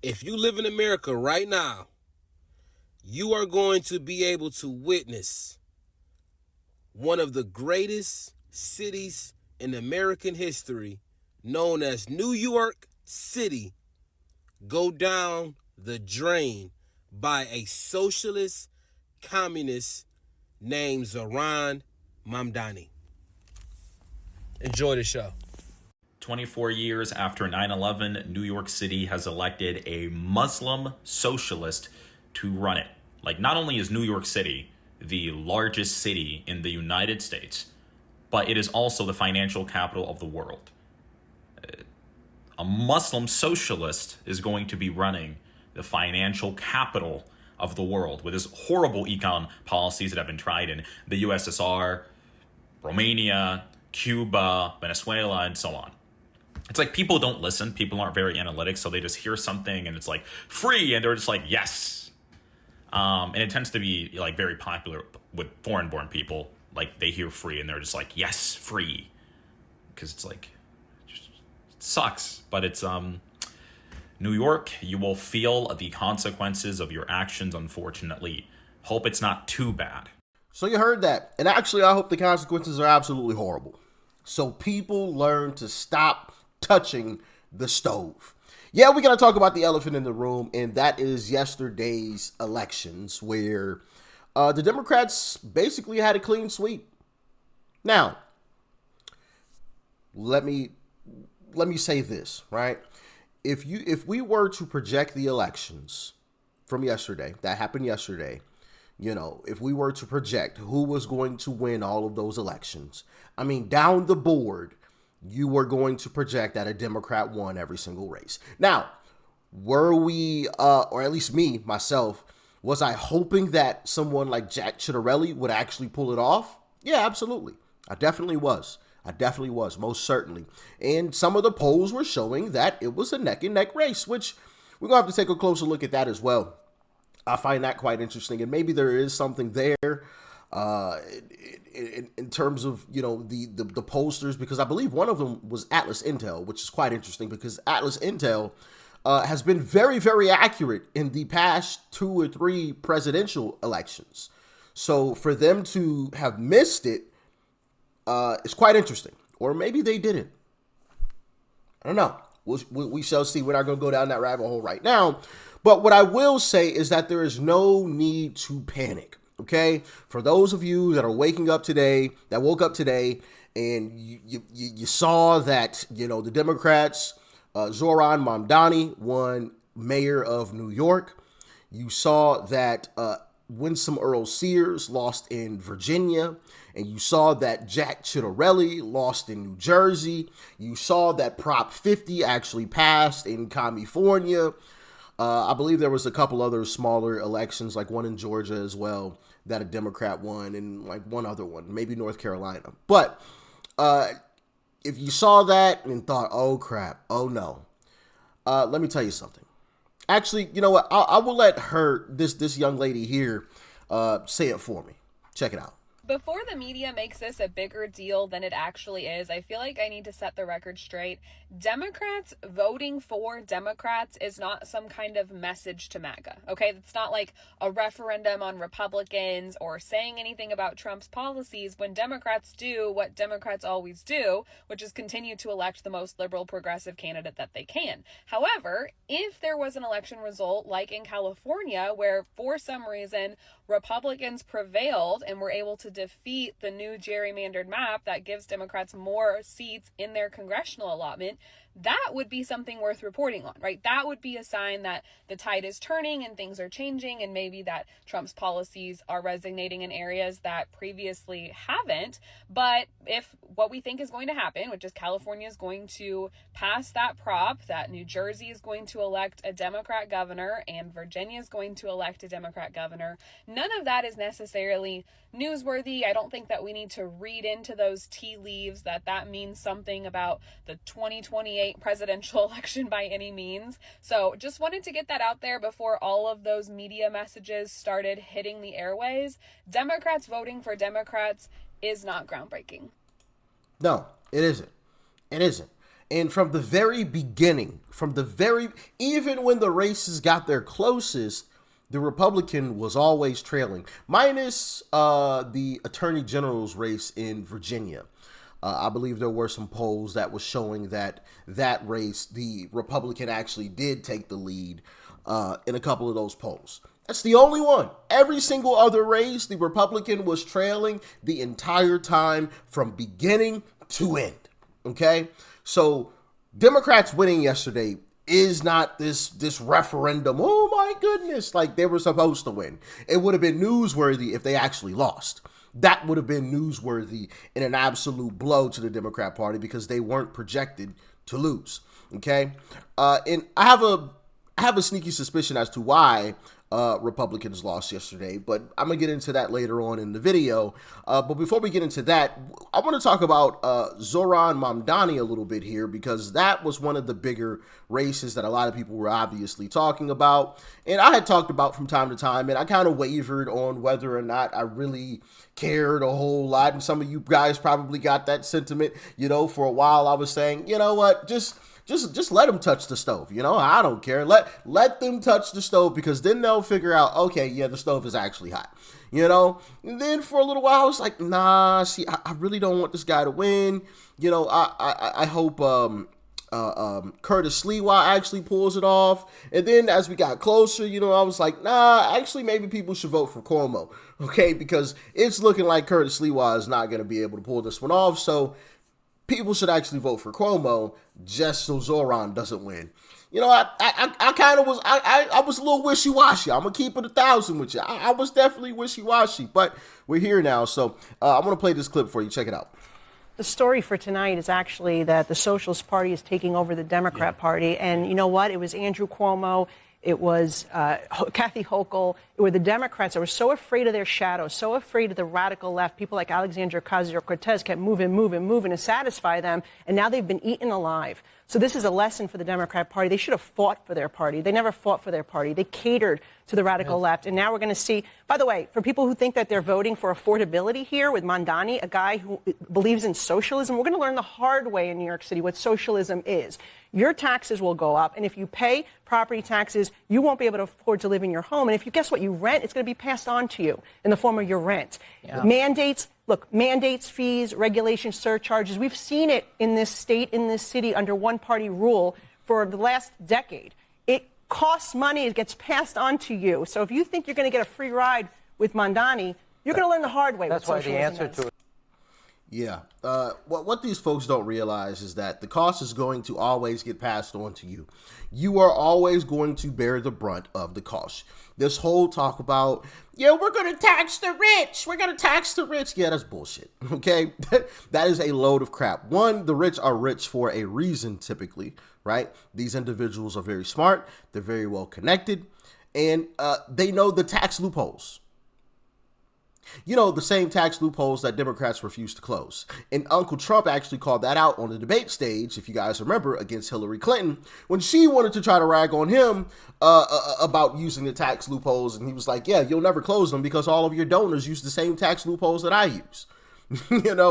If you live in America right now, you are going to be able to witness one of the greatest cities in American history, known as New York City, go down the drain by a socialist communist named Zoran Mamdani. Enjoy the show. 24 years after 9/11, New York City has elected a Muslim socialist to run it. Like, not only is New York City the largest city in the United States, but it is also the financial capital of the world. A Muslim socialist is going to be running the financial capital of the world with his horrible econ policies that have been tried in the USSR, Romania, Cuba, Venezuela, and so on. It's like people don't listen. People aren't very analytic, so they just hear something and it's like free, and they're just like, yes. And it tends to be like very popular with foreign-born people. Like, they hear free and they're just like, yes, free, because it's like, just, it sucks. But it's New York. You will feel the consequences of your actions. Unfortunately, hope it's not too bad. So you heard that. And actually, I hope the consequences are absolutely horrible. So people learn to stop touching the stove. Yeah, we got to talk about the elephant in the room, and that is yesterday's elections, where the Democrats basically had a clean sweep. Now, let me say this, right? If we were to project the elections from yesterday, that happened yesterday, if we were to project who was going to win all of those elections, I mean, down the board, you were going to project that a Democrat won every single race. Now, were we, or at least me, myself, was I hoping that someone like Jack Ciattarelli would actually pull it off? Yeah, absolutely. I definitely was, most certainly. And some of the polls were showing that it was a neck and neck race, which we're going to have to take a closer look at that as well. I find that quite interesting, and maybe there is something there in terms of the pollsters, because I believe one of them was Atlas Intel, which is quite interesting because Atlas Intel has been very, very accurate in the past 2 or 3 presidential elections. So for them to have missed it is quite interesting, or maybe they didn't. I don't know. We shall see. We're not going to go down that rabbit hole right now. But what I will say is that there is no need to panic, okay? For those of you that are woke up today, and you saw that, the Democrats, Zoran Mamdani won mayor of New York. You saw that Winsome Earl Sears lost in Virginia. And you saw that Jack Ciattarelli lost in New Jersey. You saw that Prop 50 actually passed in California. I believe there was a couple other smaller elections, like one in Georgia as well, that a Democrat won, and like one other one, maybe North Carolina. But if you saw that and thought, oh crap, oh no, let me tell you something. Actually, you know what? I will let this young lady here, say it for me. Check it out. Before the media makes this a bigger deal than it actually is, I feel like I need to set the record straight. Democrats voting for Democrats is not some kind of message to MAGA, okay? It's not like a referendum on Republicans or saying anything about Trump's policies when Democrats do what Democrats always do, which is continue to elect the most liberal progressive candidate that they can. However, if there was an election result like in California where for some reason Republicans prevailed and were able to defeat the new gerrymandered map that gives Democrats more seats in their congressional allotment, that would be something worth reporting on, right? That would be a sign that the tide is turning and things are changing, and maybe that Trump's policies are resonating in areas that previously haven't. But if what we think is going to happen, which is California is going to pass that prop, that New Jersey is going to elect a Democrat governor and Virginia is going to elect a Democrat governor, none of that is necessarily newsworthy. I don't think that we need to read into those tea leaves that means something about the 2028 presidential election by any means. So just wanted to get that out there before all of those media messages started hitting the airways. Democrats voting for Democrats is not groundbreaking. No, it isn't. It isn't. And from the very beginning, even when the races got their closest, the Republican was always trailing, minus the Attorney General's race in Virginia. I believe there were some polls that was showing that race, the Republican actually did take the lead in a couple of those polls. That's the only one. Every single other race, the Republican was trailing the entire time from beginning to end. Okay? So Democrats winning yesterday is not this referendum. Oh my goodness, like they were supposed to win. It would have been newsworthy if they actually lost. That would have been newsworthy and an absolute blow to the Democrat Party because they weren't projected to lose. Okay? And I have a sneaky suspicion as to why Republicans lost yesterday, but I'm going to get into that later on in the video. But before we get into that, I want to talk about Zohran Mamdani a little bit here, because that was one of the bigger races that a lot of people were obviously talking about. And I had talked about from time to time, and I kind of wavered on whether or not I really cared a whole lot. And some of you guys probably got that sentiment, for a while. I was saying, you know what, just let them touch the stove. I don't care. Let them touch the stove, because then they'll figure out, okay, yeah, the stove is actually hot. And then for a little while, I was like, nah, see, I really don't want this guy to win. I hope Curtis Lewa actually pulls it off. And then as we got closer, I was like, nah, actually, maybe people should vote for Cuomo. Okay, because it's looking like Curtis Lewa is not going to be able to pull this one off. So people should actually vote for Cuomo just so Zohran doesn't win. I kind of was, I was a little wishy-washy. I'm going to keep it 1,000 with you. I was definitely wishy-washy, but we're here now. So I'm going to play this clip for you. Check it out. The story for tonight is actually that the Socialist Party is taking over the Democrat Party. And you know what? It was Andrew Cuomo. It was Kathy Hochul. It were the Democrats that were so afraid of their shadow, so afraid of the radical left. People like Alexandria Ocasio-Cortez kept moving to satisfy them, and now they've been eaten alive. So this is a lesson for the Democrat Party. They should have fought for their party. They never fought for their party. They catered to the radical left. And now we're going to see, by the way, for people who think that they're voting for affordability here with Mamdani, a guy who believes in socialism, we're going to learn the hard way in New York City what socialism is. Your taxes will go up, and if you pay property taxes, you won't be able to afford to live in your home. And if you guess what, you rent, it's going to be passed on to you in the form of your rent. Yeah. Mandates, fees, regulations, surcharges. We've seen it in this state, in this city, under one-party rule for the last decade. It costs money. It gets passed on to you. So if you think you're going to get a free ride with Mamdani, you're going to learn the hard way. That's why the answer to it. Yeah. What these folks don't realize is that the cost is going to always get passed on to you. You are always going to bear the brunt of the cost. This whole talk about, we're going to tax the rich. We're going to tax the rich. Yeah, that's bullshit. Okay. That is a load of crap. One, the rich are rich for a reason, typically, right? These individuals are very smart. They're very well connected, and they know the tax loopholes. The same tax loopholes that Democrats refuse to close. And Uncle Trump actually called that out on the debate stage, if you guys remember, against Hillary Clinton, when she wanted to try to rag on him about using the tax loopholes. And he was like, yeah, you'll never close them because all of your donors use the same tax loopholes that I use. And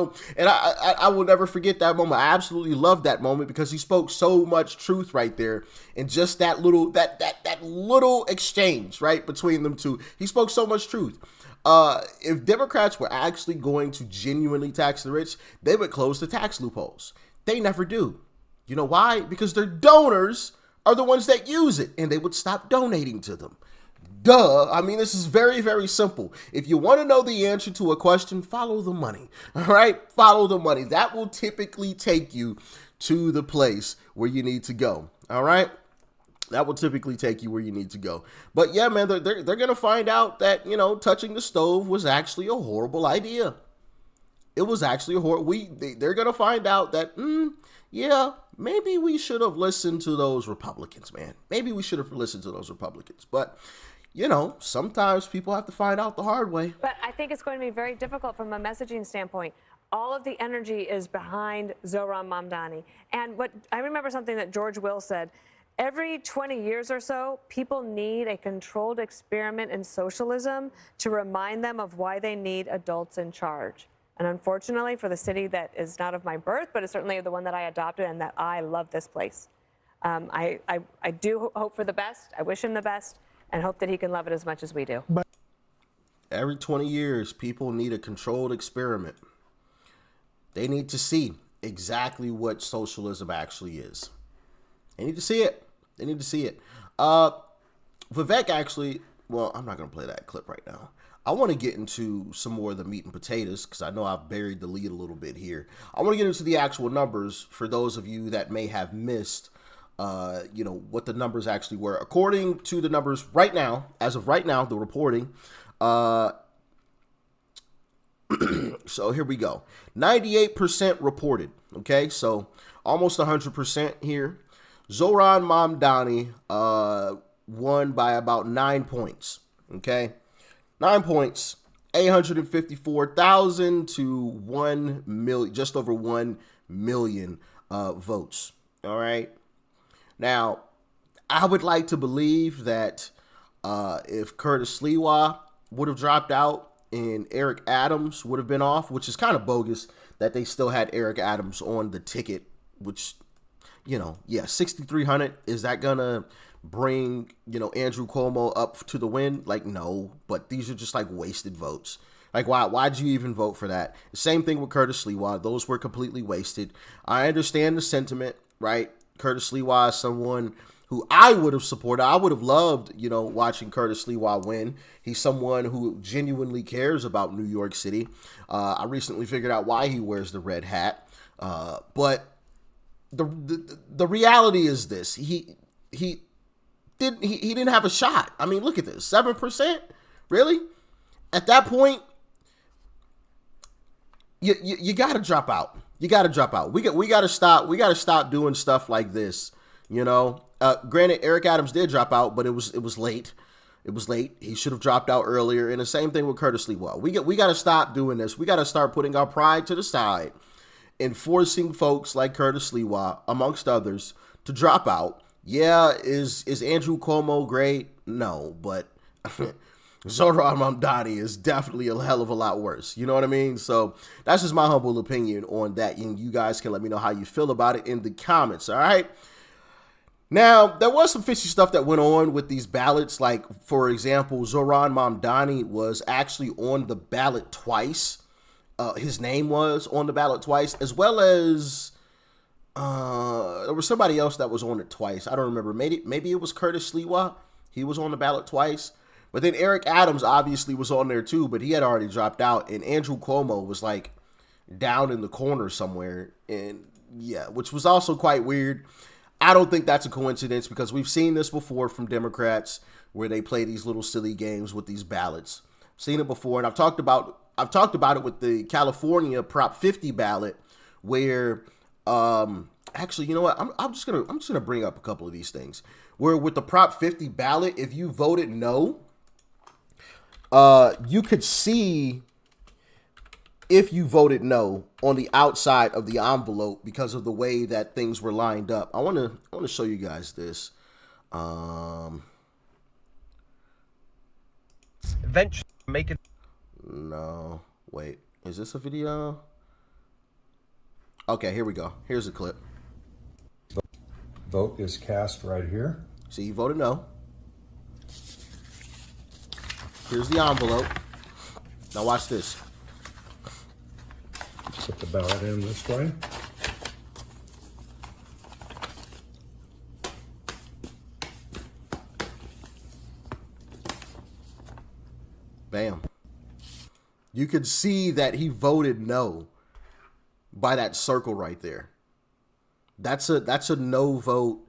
I will never forget that moment. I absolutely loved that moment because he spoke so much truth right there. And just that little exchange, right, between them two. He spoke so much truth. If Democrats were actually going to genuinely tax the rich, they would close the tax loopholes. They never do. You know why? Because their donors are the ones that use it, and they would stop donating to them. Duh. I mean, this is very, very simple. If you want to know the answer to a question, follow the money. All right? Follow the money. That will typically take you to the place where you need to go. All right? That will typically take you where you need to go. But yeah, man, they're going to find out that, touching the stove was actually a horrible idea. It was actually a horrible. They're going to find out that, maybe we should have listened to those Republicans, man. Maybe we should have listened to those Republicans. But, sometimes people have to find out the hard way. But I think it's going to be very difficult from a messaging standpoint. All of the energy is behind Zohran Mamdani. And I remember something that George Will said. Every 20 years or so, people need a controlled experiment in socialism to remind them of why they need adults in charge. And unfortunately, for the city that is not of my birth, but is certainly the one that I adopted and that I love this place. I do hope for the best. I wish him the best and hope that he can love it as much as we do. Every 20 years, people need a controlled experiment. They need to see exactly what socialism actually is. They need to see it. They need to see it. Vivek actually, well, I'm not going to play that clip right now. I want to get into some more of the meat and potatoes because I know I've buried the lead a little bit here. I want to get into the actual numbers for those of you that may have missed, what the numbers actually were. According to the numbers right now, as of right now, the reporting, so here we go. 98% reported. Okay, so almost 100% here. Zoran Mamdani won by about 9 points. Okay, 9 points, 854,000 to 1 million, just over 1 million votes. All right. Now, I would like to believe that if Curtis Sliwa would have dropped out and Eric Adams would have been off, which is kind of bogus that they still had Eric Adams on the ticket, which, 6,300. Is that going to bring, Andrew Cuomo up to the win? Like, no, but these are just like wasted votes. Like, why'd you even vote for that? Same thing with Curtis Sliwa. Those were completely wasted. I understand the sentiment, right? Curtis Sliwa is someone who I would have supported. I would have loved, watching Curtis Sliwa win. He's someone who genuinely cares about New York City. I recently figured out why he wears the red hat. But the reality is this: he didn't have a shot. I mean, look at this, 7%. Really? At that point, you got to drop out. You got to drop out. We got to stop. We got to stop doing stuff like this. Granted, Eric Adams did drop out, but it was late. It was late. He should have dropped out earlier. And the same thing with Curtis Sliwa. We got to stop doing this. We got to start putting our pride to the side and forcing folks like Curtis Sliwa, amongst others, to drop out. Yeah, is Andrew Cuomo great? No, but Zoran Mamdani is definitely a hell of a lot worse. You know what I mean? So that's just my humble opinion on that. And you guys can let me know how you feel about it in the comments. All right. Now, there was some fishy stuff that went on with these ballots. Like, for example, Zoran Mamdani was actually on the ballot twice. His name was on the ballot twice, as well as there was somebody else that was on it twice. I don't remember. Maybe it was Curtis Sliwa. He was on the ballot twice. But then Eric Adams obviously was on there too, but he had already dropped out. And Andrew Cuomo was like down in the corner somewhere. And yeah, which was also quite weird. I don't think that's a coincidence because we've seen this before from Democrats where they play these little silly games with these ballots. Seen it before, and I've talked about it with the California Prop 50 ballot where actually, you know what? I'm just gonna bring up a couple of these things. Where with the Prop 50 ballot, if you voted no, you could see if you voted no on the outside of the envelope because of the way that things were lined up. I want to show you guys this. Eventually make it. No, wait. Is this a video? Okay, here we go. Here's a clip. Vote is cast right here. See, you voted no. Here's the envelope. Now watch this. Put the ballot in this way. Bam. You could see that he voted no by that circle right there. That's a no vote.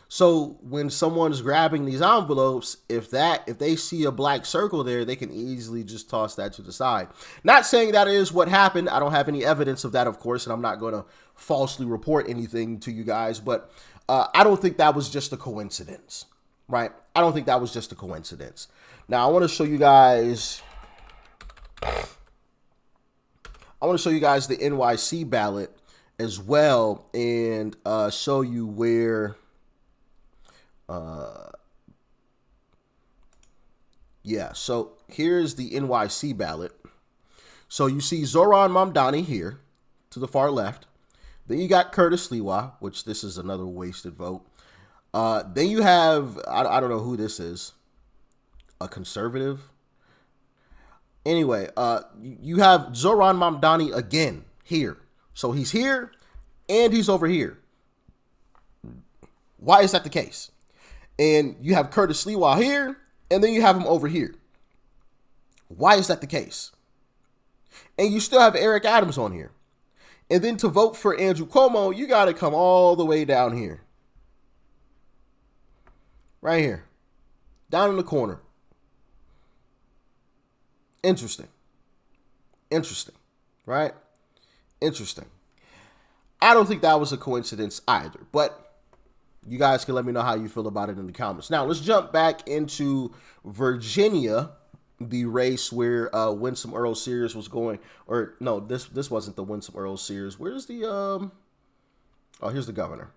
So when someone's grabbing these envelopes, if they see a black circle there, they can easily just toss that to the side. Not saying that is what happened. I don't have any evidence of that, of course, and I'm not going to falsely report anything to you guys, but I don't think that was just a coincidence, right? I don't think that was just a coincidence. Now, I want to show you guys the NYC ballot as well and show you where so here's the NYC ballot. So you see Zoran Mamdani here to the far left. Then you got Curtis Sliwa, which this is another wasted vote. Then you have, I don't know who this is, a conservative. Anyway, you have Zoran Mamdani again here. So he's here and he's over here. Why is that the case? And you have Curtis Sliwa here and then you have him over here. Why is that the case? And you still have Eric Adams on here. And then to vote for Andrew Cuomo, you got to come all the way down here. Right here. Down in the corner. Interesting. Interesting. Right? Interesting. I don't think that was a coincidence either. But you guys can let me know how you feel about it in the comments. Now, let's jump back into Virginia, the race where Winsome Earl Sears was going. Or, no, this wasn't the Winsome Earl Sears. Where's the... Oh, here's the governor.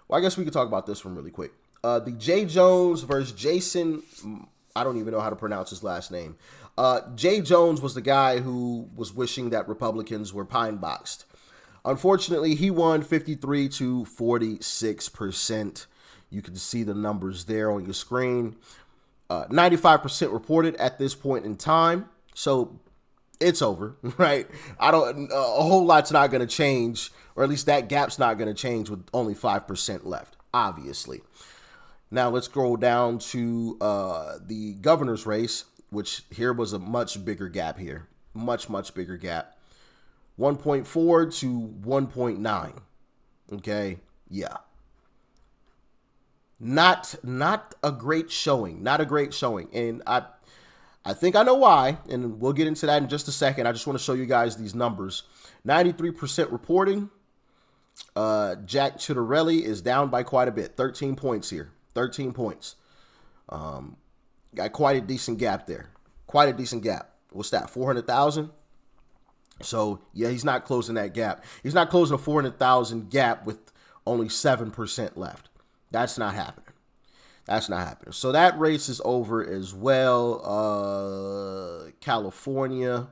Well, I guess we could talk about this one really quick. The Jay Jones versus Jason, I don't even know how to pronounce his last name. Jay Jones was the guy who was wishing that Republicans were pine boxed. Unfortunately, he won 53 to 46%. You can see the numbers there on your screen. 95% reported at this point in time. So it's over, right? A whole lot's not going to change, or at least that gap's not going to change with only 5% left, obviously. Now let's scroll down to the governor's race, which here was a much bigger gap here. Much bigger gap. 1.4 to 1.9. Okay, yeah. Not a great showing. Not a great showing. And I think I know why, and we'll get into that in just a second. I just want to show you guys these numbers. 93% reporting. Jack Ciattarelli is down by quite a bit. 13 points here. 13 points. Got quite a decent gap there. Quite a decent gap. What's that? 400,000? So, yeah, he's not closing that gap. He's not closing a 400,000 gap with only 7% left. That's not happening. That's not happening. So that race is over as well. California,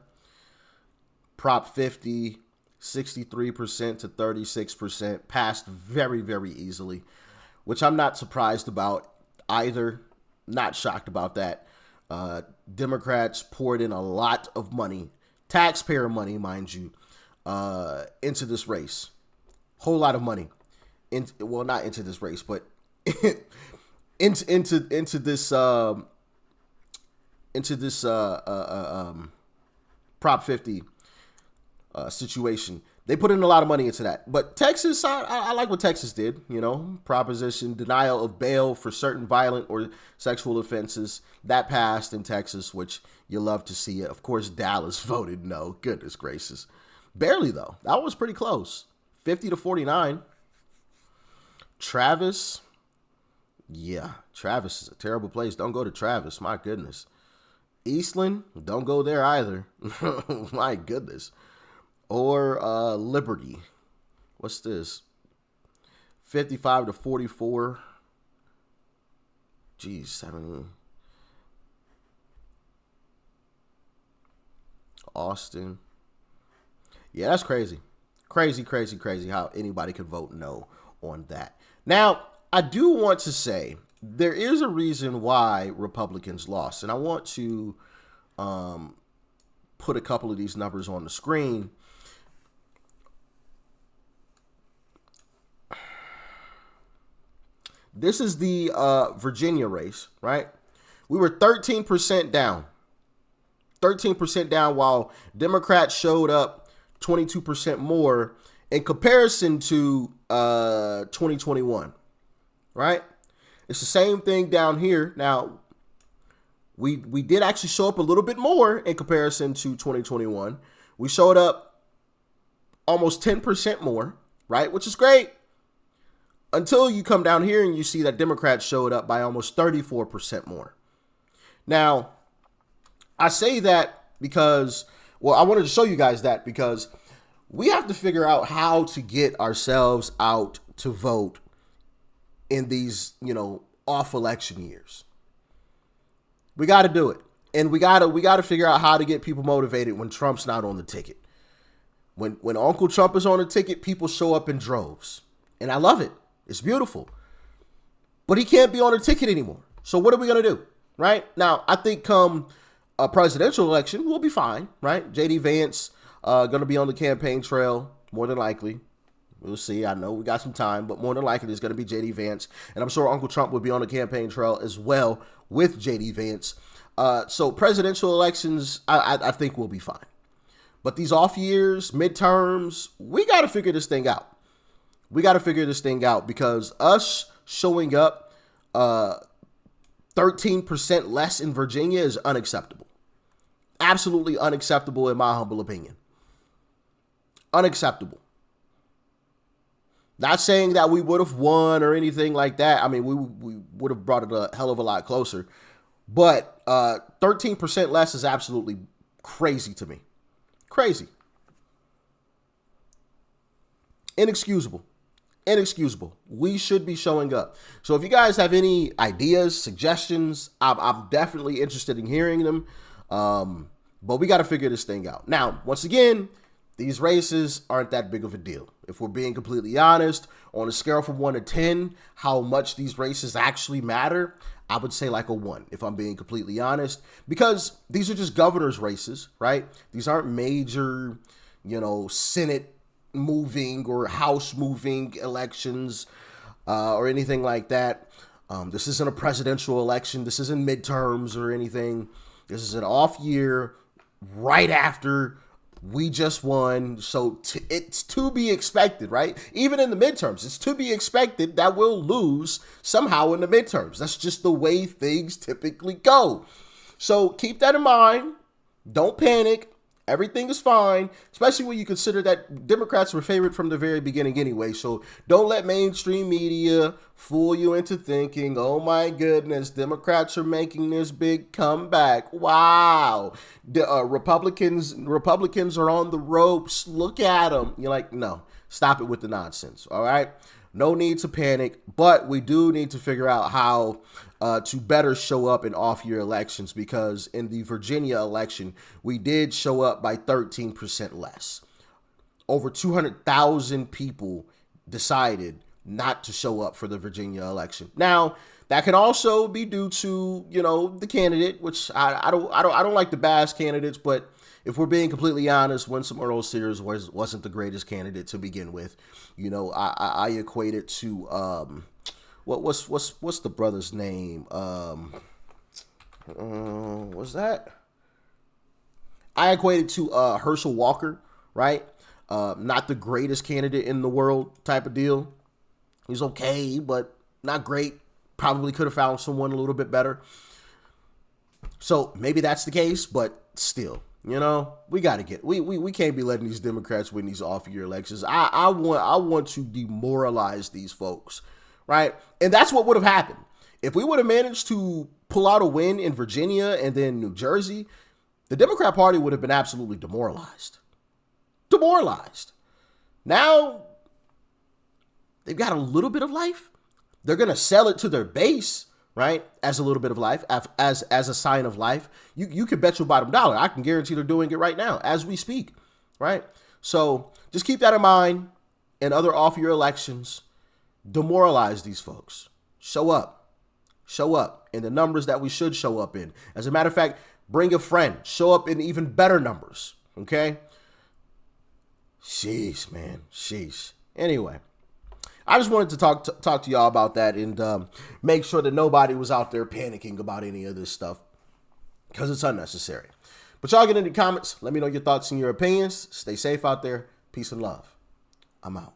Prop 50, 63% to 36%. Passed very, very easily, which I'm not surprised about either. Not shocked about that. Democrats poured in a lot of money, taxpayer money, mind you, into this race. Whole lot of money. Well, not into this race, but into this Prop 50 situation. They put in a lot of money into that. But Texas, I like what Texas did, you know, proposition denial of bail for certain violent or sexual offenses. That passed in Texas, which you love to see it. Of course, Dallas voted no. Goodness gracious. Barely, though. That was pretty close. 50 to 49. Travis. Yeah, Travis is a terrible place. Don't go to Travis. My goodness. Eastland. Don't go there either. My goodness. Or Liberty. What's this? 55 to 44. Geez, 70. Austin. Yeah, that's crazy. Crazy how anybody could vote no on that. Now, I do want to say there is a reason why Republicans lost. And I want to put a couple of these numbers on the screen. This is the Virginia race, right? We were 13% down. 13% down while Democrats showed up 22% more in comparison to 2021, right? It's the same thing down here. Now, we did actually show up a little bit more in comparison to 2021. We showed up almost 10% more, right? Which is great. Until you come down here and you see that Democrats showed up by almost 34% more. Now, I say that because, well, I wanted to show you guys that because we have to figure out how to get ourselves out to vote in these, off election years. We got to do it. And we gotta figure out how to get people motivated when Trump's not on the ticket. When Uncle Trump is on the ticket, people show up in droves. And I love it. It's beautiful. But he can't be on the ticket anymore. So what are we gonna do? Right? Now, I think come a presidential election, we'll be fine, right? JD Vance gonna be on the campaign trail, more than likely. We'll see. I know we got some time, but more than likely it's going to be J.D. Vance. And I'm sure Uncle Trump would be on the campaign trail as well with J.D. Vance. So presidential elections, I think we'll be fine. But these off years, midterms, we got to figure this thing out. We got to figure this thing out because us showing up 13% less in Virginia is unacceptable. Absolutely unacceptable in my humble opinion. Unacceptable. Not saying that we would have won or anything like that. I mean, we would have brought it a hell of a lot closer. But 13% less is absolutely crazy to me. Crazy. Inexcusable. Inexcusable. We should be showing up. So if you guys have any ideas, suggestions, I'm definitely interested in hearing them. But we got to figure this thing out. Now, once again, these races aren't that big of a deal. If we're being completely honest, on a scale from 1 to 10, how much these races actually matter, I would say like a 1, if I'm being completely honest, because these are just governor's races, right? These aren't major, Senate moving or House moving elections or anything like that. This isn't a presidential election. This isn't midterms or anything. This is an off year right after we just won, so it's to be expected, right? Even in the midterms, it's to be expected that we'll lose somehow in the midterms. That's just the way things typically go. So keep that in mind. Don't panic. Everything is fine, especially when you consider that Democrats were favored from the very beginning anyway. So don't let mainstream media fool you into thinking, oh my goodness, Democrats are making this big comeback. Wow. The Republicans are on the ropes. Look at them. You're like, no, stop it with the nonsense. All right. No need to panic, but we do need to figure out how to better show up in off-year elections, because in the Virginia election, we did show up by 13% less. Over 200,000 people decided not to show up for the Virginia election. Now, that can also be due to, the candidate, which I don't like to bash candidates, but if we're being completely honest, Winsome Earl Sears wasn't the greatest candidate to begin with. I equate it to what's the brother's name? What's that? I equate it to Herschel Walker, right? Not the greatest candidate in the world type of deal. He's okay, but not great. Probably could have found someone a little bit better. So maybe that's the case, but still. We got to we can't be letting these Democrats win these off-year elections. I want to demoralize these folks, right? And that's what would have happened. If we would have managed to pull out a win in Virginia and then New Jersey, the Democrat Party would have been absolutely demoralized. Demoralized. Now, they've got a little bit of life. They're going to sell it to their base, right, as a little bit of life, as a sign of life. You can bet your bottom dollar. I can guarantee they're doing it right now as we speak, right? So just keep that in mind. In other off-year elections, demoralize these folks. Show up. Show up in the numbers that we should show up in. As a matter of fact, bring a friend. Show up in even better numbers, okay? Sheesh, man. Sheesh. Anyway. I just wanted to talk to y'all about that and make sure that nobody was out there panicking about any of this stuff, because it's unnecessary. But y'all get in the comments. Let me know your thoughts and your opinions. Stay safe out there. Peace and love. I'm out.